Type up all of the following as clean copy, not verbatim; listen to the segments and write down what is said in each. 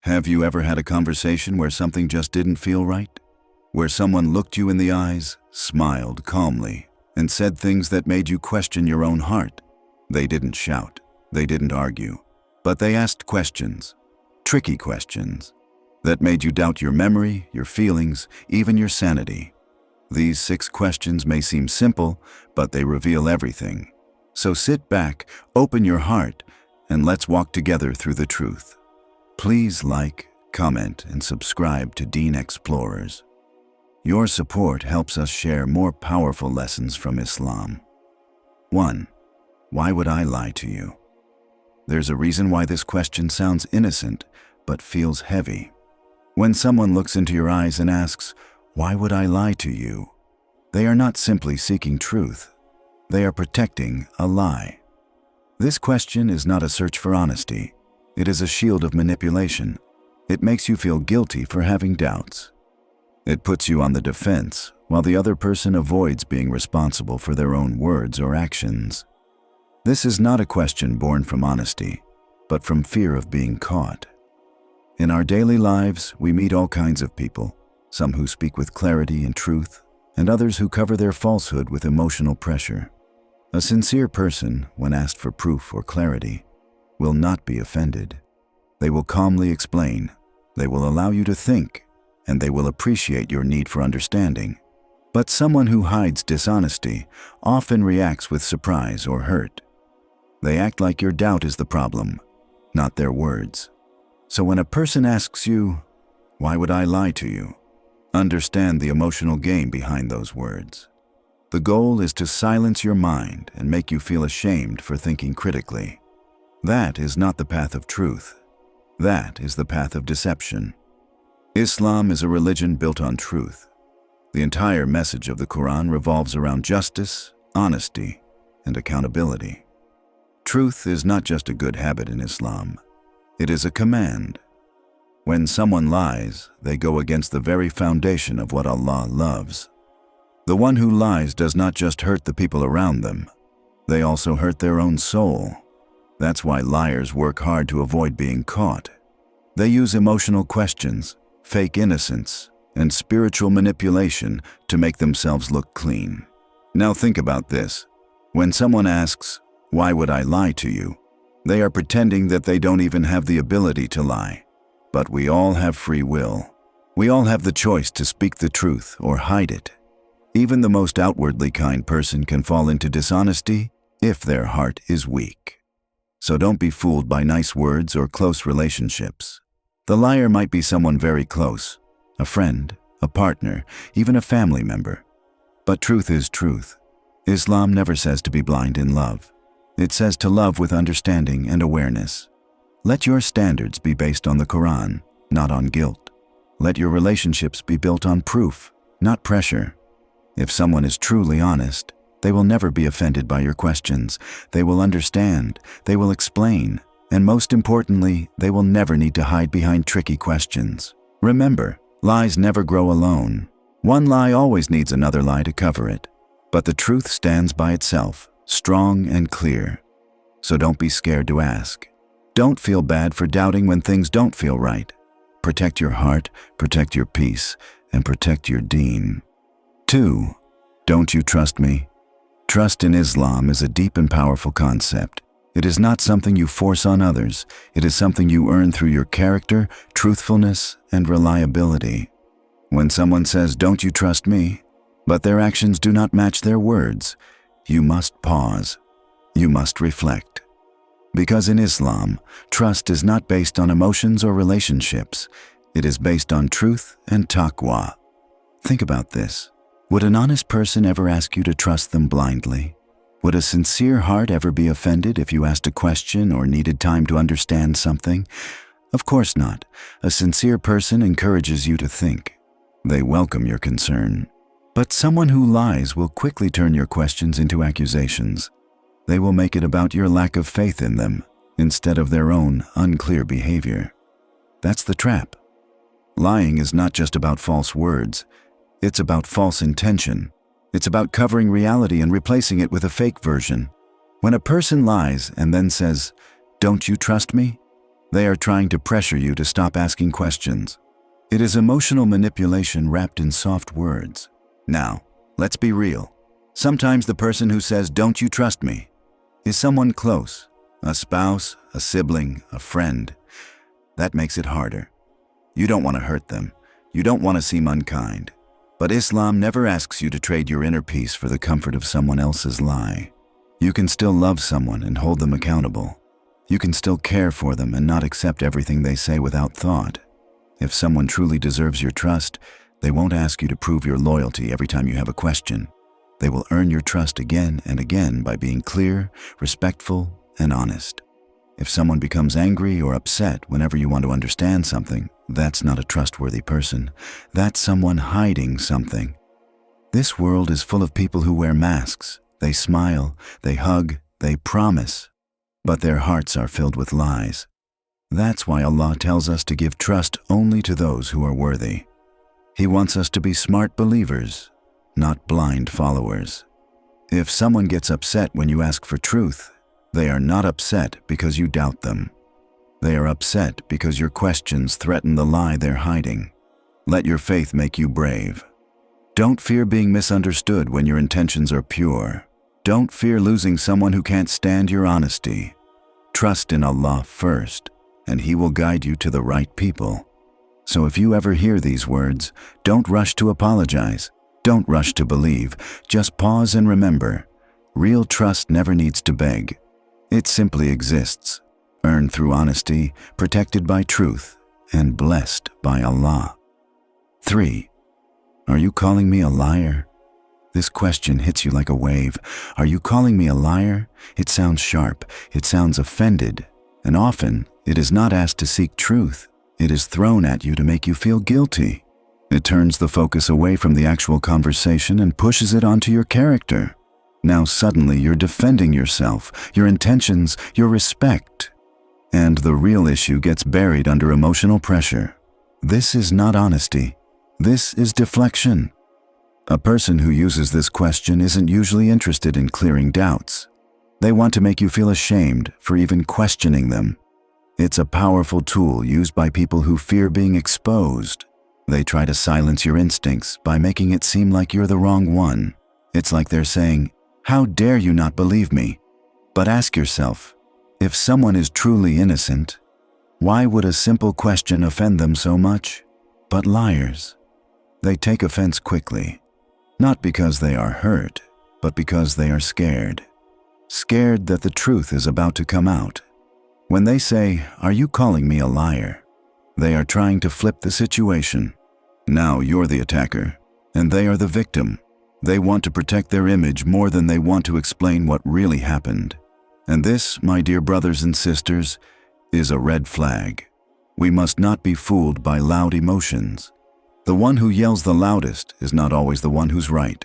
Have you ever had a conversation where something just didn't feel right? Where someone looked you in the eyes, smiled calmly, and said things that made you question your own heart? They didn't shout, they didn't argue, but they asked questions, tricky questions, that made you doubt your memory, your feelings, even your sanity. These 6 questions may seem simple, but they reveal everything. So sit back, open your heart, and let's walk together through the truth. Please like, comment, and subscribe to Dean Explorers. Your support helps us share more powerful lessons from Islam. 1. Why would I lie to you? There's a reason why this question sounds innocent, but feels heavy. When someone looks into your eyes and asks, "Why would I lie to you?" they are not simply seeking truth. They are protecting a lie. This question is not a search for honesty. It is a shield of manipulation. It makes you feel guilty for having doubts. It puts you on the defense, while the other person avoids being responsible for their own words or actions. This is not a question born from honesty, but from fear of being caught. In our daily lives, we meet all kinds of people, some who speak with clarity and truth, and others who cover their falsehood with emotional pressure. A sincere person, when asked for proof or clarity, will not be offended. They will calmly explain, they will allow you to think, and they will appreciate your need for understanding. But someone who hides dishonesty often reacts with surprise or hurt. They act like your doubt is the problem, not their words. So when a person asks you, "Why would I lie to you?" understand the emotional game behind those words. The goal is to silence your mind and make you feel ashamed for thinking critically. That is not the path of truth. That is the path of deception. Islam is a religion built on truth. The entire message of the Quran revolves around justice, honesty, and accountability. Truth is not just a good habit in Islam. It is a command. When someone lies, they go against the very foundation of what Allah loves. The one who lies does not just hurt the people around them. They also hurt their own soul. That's why liars work hard to avoid being caught. They use emotional questions, fake innocence, and spiritual manipulation to make themselves look clean. Now think about this. When someone asks, "Why would I lie to you?" they are pretending that they don't even have the ability to lie. But we all have free will. We all have the choice to speak the truth or hide it. Even the most outwardly kind person can fall into dishonesty if their heart is weak. So don't be fooled by nice words or close relationships. The liar might be someone very close, a friend, a partner, even a family member. But truth is truth. Islam never says to be blind in love. It says to love with understanding and awareness. Let your standards be based on the Quran, not on guilt. Let your relationships be built on proof, not pressure. If someone is truly honest, they will never be offended by your questions. They will understand, they will explain, and most importantly, they will never need to hide behind tricky questions. Remember, lies never grow alone. One lie always needs another lie to cover it. But the truth stands by itself, strong and clear. So don't be scared to ask. Don't feel bad for doubting when things don't feel right. Protect your heart, protect your peace, and protect your deen. 2. Don't you trust me? Trust in Islam is a deep and powerful concept. It is not something you force on others. It is something you earn through your character, truthfulness, and reliability. When someone says, "Don't you trust me?" but their actions do not match their words, you must pause. You must reflect. Because in Islam, trust is not based on emotions or relationships. It is based on truth and taqwa. Think about this. Would an honest person ever ask you to trust them blindly? Would a sincere heart ever be offended if you asked a question or needed time to understand something? Of course not. A sincere person encourages you to think. They welcome your concern. But someone who lies will quickly turn your questions into accusations. They will make it about your lack of faith in them instead of their own unclear behavior. That's the trap. Lying is not just about false words. It's about false intention. It's about covering reality and replacing it with a fake version. When a person lies and then says, "Don't you trust me?" They are trying to pressure you to stop asking questions. It is emotional manipulation wrapped in soft words. Now, let's be real. Sometimes the person who says, "Don't you trust me?" is someone close, a spouse, a sibling, a friend. That makes it harder. You don't want to hurt them. You don't want to seem unkind. But Islam never asks you to trade your inner peace for the comfort of someone else's lie. You can still love someone and hold them accountable. You can still care for them and not accept everything they say without thought. If someone truly deserves your trust, they won't ask you to prove your loyalty every time you have a question. They will earn your trust again and again by being clear, respectful, and honest. If someone becomes angry or upset whenever you want to understand something, that's not a trustworthy person. That's someone hiding something. This world is full of people who wear masks. They smile, they hug, they promise, but their hearts are filled with lies. That's why Allah tells us to give trust only to those who are worthy. He wants us to be smart believers, not blind followers. If someone gets upset when you ask for truth, they are not upset because you doubt them. They are upset because your questions threaten the lie they're hiding. Let your faith make you brave. Don't fear being misunderstood when your intentions are pure. Don't fear losing someone who can't stand your honesty. Trust in Allah first, and He will guide you to the right people. So if you ever hear these words, don't rush to apologize. Don't rush to believe. Just pause and remember, real trust never needs to beg. It simply exists, earned through honesty, protected by truth, and blessed by Allah. 3. Are you calling me a liar? This question hits you like a wave. Are you calling me a liar? It sounds sharp, it sounds offended, and often it is not asked to seek truth. It is thrown at you to make you feel guilty. It turns the focus away from the actual conversation and pushes it onto your character. Now suddenly you're defending yourself, your intentions, your respect. And the real issue gets buried under emotional pressure. This is not honesty. This is deflection. A person who uses this question isn't usually interested in clearing doubts. They want to make you feel ashamed for even questioning them. It's a powerful tool used by people who fear being exposed. They try to silence your instincts by making it seem like you're the wrong one. It's like they're saying, "How dare you not believe me?" But ask yourself, if someone is truly innocent, why would a simple question offend them so much? But liars, they take offense quickly. Not because they are hurt, but because they are scared. Scared that the truth is about to come out. When they say, "Are you calling me a liar?" they are trying to flip the situation. Now you're the attacker, and they are the victim. They want to protect their image more than they want to explain what really happened. And this, my dear brothers and sisters, is a red flag. We must not be fooled by loud emotions. The one who yells the loudest is not always the one who's right.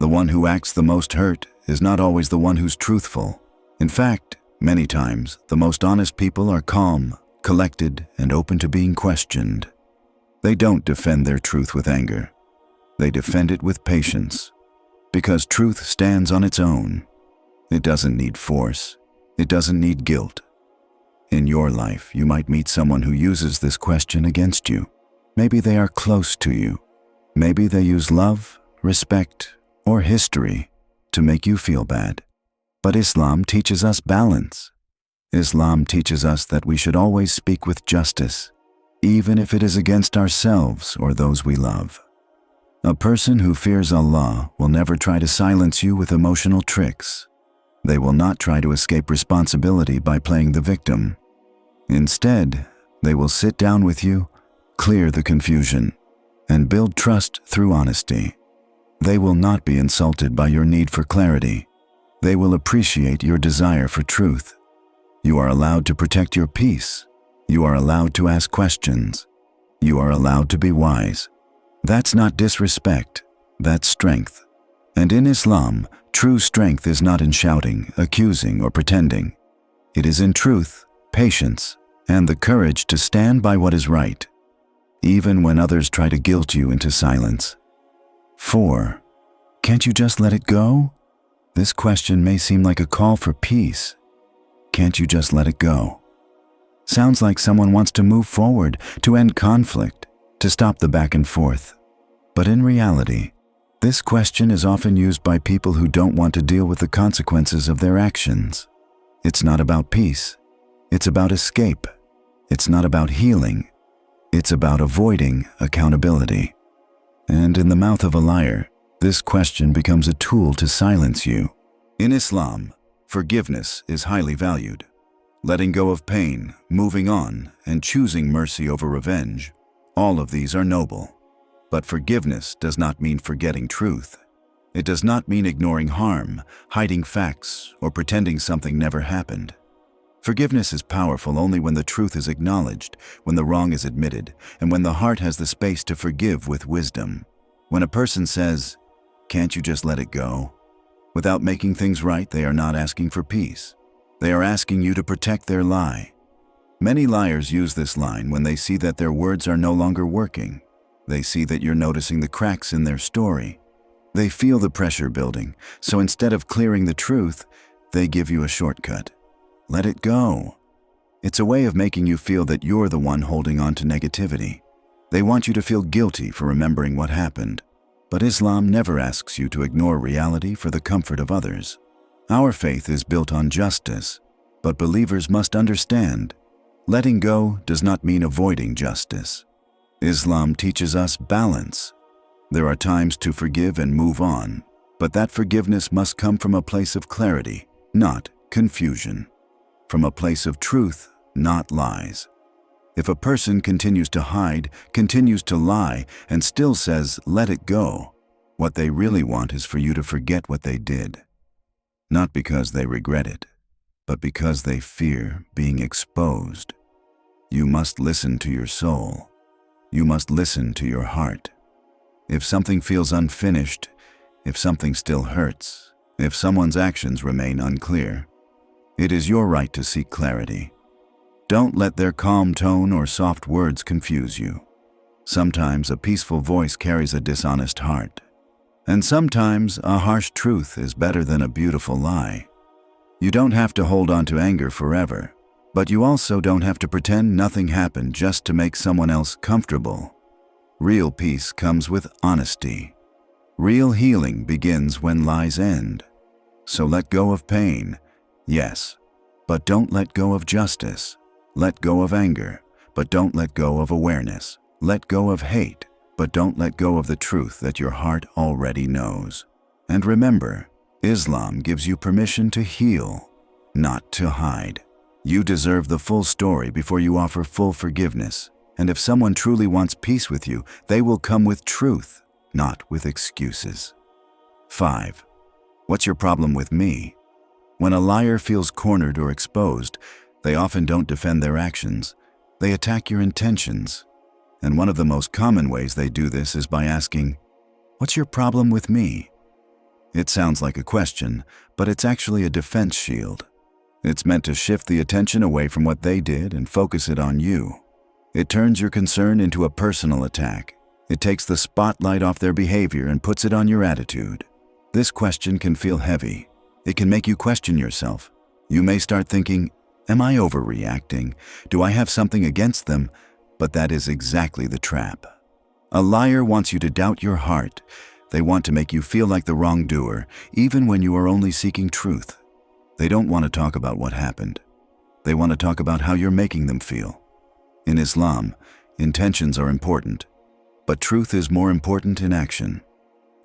The one who acts the most hurt is not always the one who's truthful. In fact, many times, the most honest people are calm, collected, and open to being questioned. They don't defend their truth with anger. They defend it with patience. Because truth stands on its own. It doesn't need force. It doesn't need guilt. In your life, you might meet someone who uses this question against you. Maybe they are close to you. Maybe they use love, respect, or history to make you feel bad. But Islam teaches us balance. Islam teaches us that we should always speak with justice, even if it is against ourselves or those we love. A person who fears Allah will never try to silence you with emotional tricks. They will not try to escape responsibility by playing the victim. Instead, they will sit down with you, clear the confusion, and build trust through honesty. They will not be insulted by your need for clarity. They will appreciate your desire for truth. You are allowed to protect your peace. You are allowed to ask questions. You are allowed to be wise. That's not disrespect, that's strength. And in Islam, true strength is not in shouting, accusing, or pretending. It is in truth, patience, and the courage to stand by what is right, even when others try to guilt you into silence. 4. Can't you just let it go? This question may seem like a call for peace. Can't you just let it go? Sounds like someone wants to move forward, to end conflict, to stop the back and forth. But in reality, this question is often used by people who don't want to deal with the consequences of their actions. It's not about peace. It's about escape. It's not about healing. It's about avoiding accountability. And in the mouth of a liar, this question becomes a tool to silence you. In Islam, forgiveness is highly valued. Letting go of pain, moving on, and choosing mercy over revenge, all of these are noble. But forgiveness does not mean forgetting truth. It does not mean ignoring harm, hiding facts, or pretending something never happened. Forgiveness is powerful only when the truth is acknowledged, when the wrong is admitted, and when the heart has the space to forgive with wisdom. When a person says, "Can't you just let it go?" without making things right, they are not asking for peace. They are asking you to protect their lie. Many liars use this line when they see that their words are no longer working. They see that you're noticing the cracks in their story. They feel the pressure building, so instead of clearing the truth, they give you a shortcut. Let it go. It's a way of making you feel that you're the one holding on to negativity. They want you to feel guilty for remembering what happened. But Islam never asks you to ignore reality for the comfort of others. Our faith is built on justice, but believers must understand, letting go does not mean avoiding justice. Islam teaches us balance. There are times to forgive and move on, but that forgiveness must come from a place of clarity, not confusion. From a place of truth, not lies. If a person continues to hide, continues to lie, and still says, "Let it go," what they really want is for you to forget what they did. Not because they regret it, but because they fear being exposed. You must listen to your soul. You must listen to your heart. If something feels unfinished, if something still hurts, if someone's actions remain unclear, it is your right to seek clarity. Don't let their calm tone or soft words confuse you. Sometimes a peaceful voice carries a dishonest heart. And sometimes a harsh truth is better than a beautiful lie. You don't have to hold on to anger forever, but you also don't have to pretend nothing happened just to make someone else comfortable. Real peace comes with honesty. Real healing begins when lies end. So let go of pain, yes, but don't let go of justice. Let go of anger, but don't let go of awareness. Let go of hate, but don't let go of the truth that your heart already knows. And remember, Islam gives you permission to heal, not to hide. You deserve the full story before you offer full forgiveness. And if someone truly wants peace with you, they will come with truth, not with excuses. 5. What's your problem with me? When a liar feels cornered or exposed, they often don't defend their actions. They attack your intentions. And one of the most common ways they do this is by asking, "What's your problem with me?" It sounds like a question, but it's actually a defense shield. It's meant to shift the attention away from what they did and focus it on you. It turns your concern into a personal attack. It takes the spotlight off their behavior and puts it on your attitude. This question can feel heavy. It can make you question yourself. You may start thinking, "Am I overreacting? Do I have something against them?" But that is exactly the trap. A liar wants you to doubt your heart. They want to make you feel like the wrongdoer, even when you are only seeking truth. They don't want to talk about what happened. They want to talk about how you're making them feel. In Islam, intentions are important, but truth is more important in action.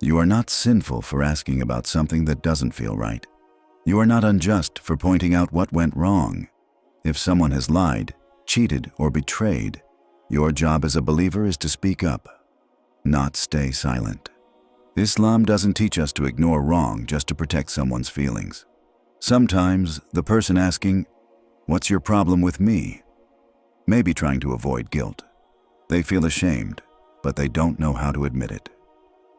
You are not sinful for asking about something that doesn't feel right. You are not unjust for pointing out what went wrong. If someone has lied, cheated, or betrayed, your job as a believer is to speak up, not stay silent. Islam doesn't teach us to ignore wrong just to protect someone's feelings. Sometimes the person asking, "What's your problem with me?" may be trying to avoid guilt. They feel ashamed, but they don't know how to admit it.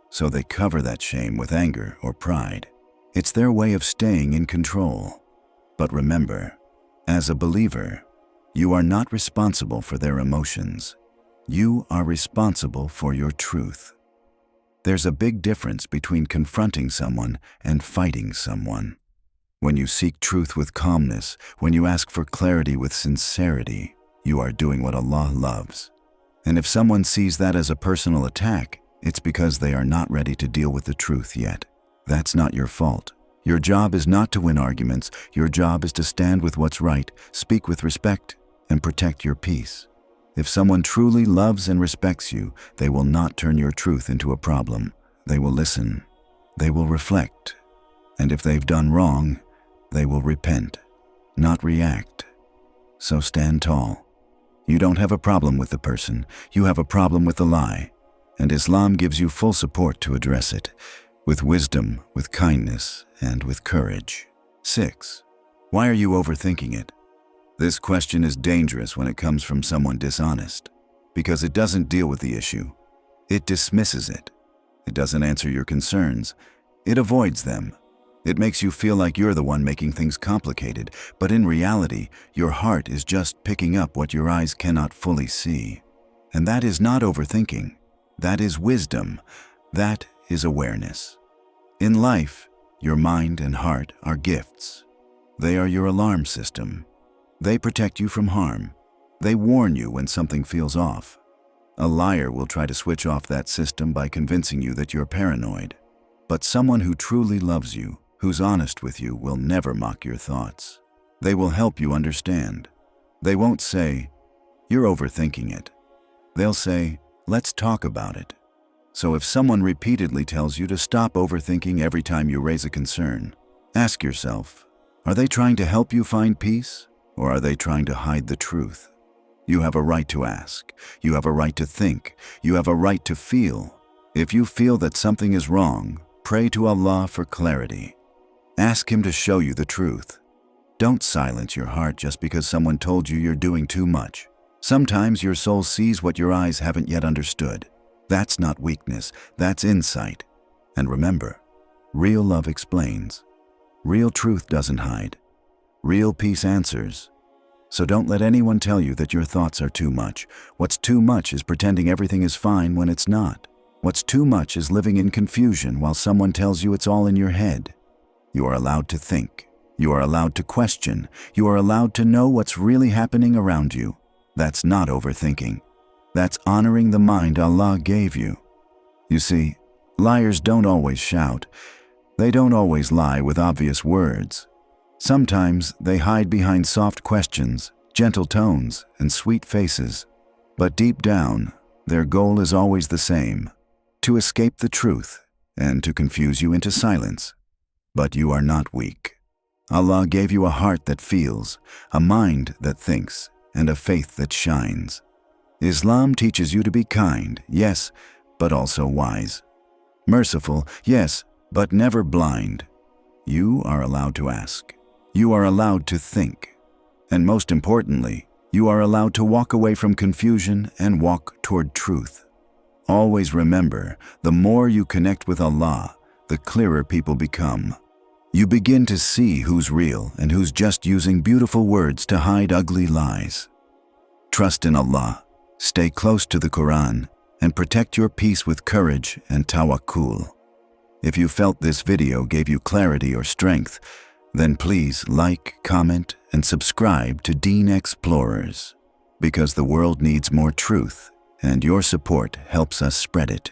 So they cover that shame with anger or pride. It's their way of staying in control. But remember, as a believer, you are not responsible for their emotions. You are responsible for your truth. There's a big difference between confronting someone and fighting someone. When you seek truth with calmness, when you ask for clarity with sincerity, you are doing what Allah loves. And if someone sees that as a personal attack, it's because they are not ready to deal with the truth yet. That's not your fault. Your job is not to win arguments. Your job is to stand with what's right, speak with respect, and protect your peace. If someone truly loves and respects you, they will not turn your truth into a problem. They will listen. They will reflect. And if they've done wrong, they will repent, not react. So stand tall. You don't have a problem with the person. You have a problem with the lie. And Islam gives you full support to address it, with wisdom, with kindness, and with courage. 6. Why are you overthinking it? This question is dangerous when it comes from someone dishonest, because it doesn't deal with the issue. It dismisses it. It doesn't answer your concerns. It avoids them. It makes you feel like you're the one making things complicated, but in reality, your heart is just picking up what your eyes cannot fully see. And that is not overthinking. That is wisdom. That is awareness. In life, your mind and heart are gifts. They are your alarm system. They protect you from harm. They warn you when something feels off. A liar will try to switch off that system by convincing you that you're paranoid. But someone who truly loves you, who's honest with you, will never mock your thoughts. They will help you understand. They won't say, "You're overthinking it." They'll say, "Let's talk about it." So if someone repeatedly tells you to stop overthinking every time you raise a concern, ask yourself, are they trying to help you find peace, or are they trying to hide the truth? You have a right to ask. You have a right to think. You have a right to feel. If you feel that something is wrong, pray to Allah for clarity. Ask Him to show you the truth. Don't silence your heart just because someone told you you're doing too much. Sometimes your soul sees what your eyes haven't yet understood. That's not weakness, that's insight. And remember, real love explains. Real truth doesn't hide. Real peace answers. So don't let anyone tell you that your thoughts are too much. What's too much is pretending everything is fine when it's not. What's too much is living in confusion while someone tells you it's all in your head. You are allowed to think. You are allowed to question. You are allowed to know what's really happening around you. That's not overthinking. That's honoring the mind Allah gave you. You see, liars don't always shout. They don't always lie with obvious words. Sometimes they hide behind soft questions, gentle tones, and sweet faces. But deep down, their goal is always the same: to escape the truth and to confuse you into silence. But you are not weak. Allah gave you a heart that feels, a mind that thinks, and a faith that shines. Islam teaches you to be kind, yes, but also wise. Merciful, yes, but never blind. You are allowed to ask. You are allowed to think. And most importantly, you are allowed to walk away from confusion and walk toward truth. Always remember, the more you connect with Allah, the clearer people become. You begin to see who's real and who's just using beautiful words to hide ugly lies. Trust in Allah, stay close to the Quran, and protect your peace with courage and tawakkul. If you felt this video gave you clarity or strength, then please like, comment, and subscribe to Deen Explorers, because the world needs more truth, and your support helps us spread it.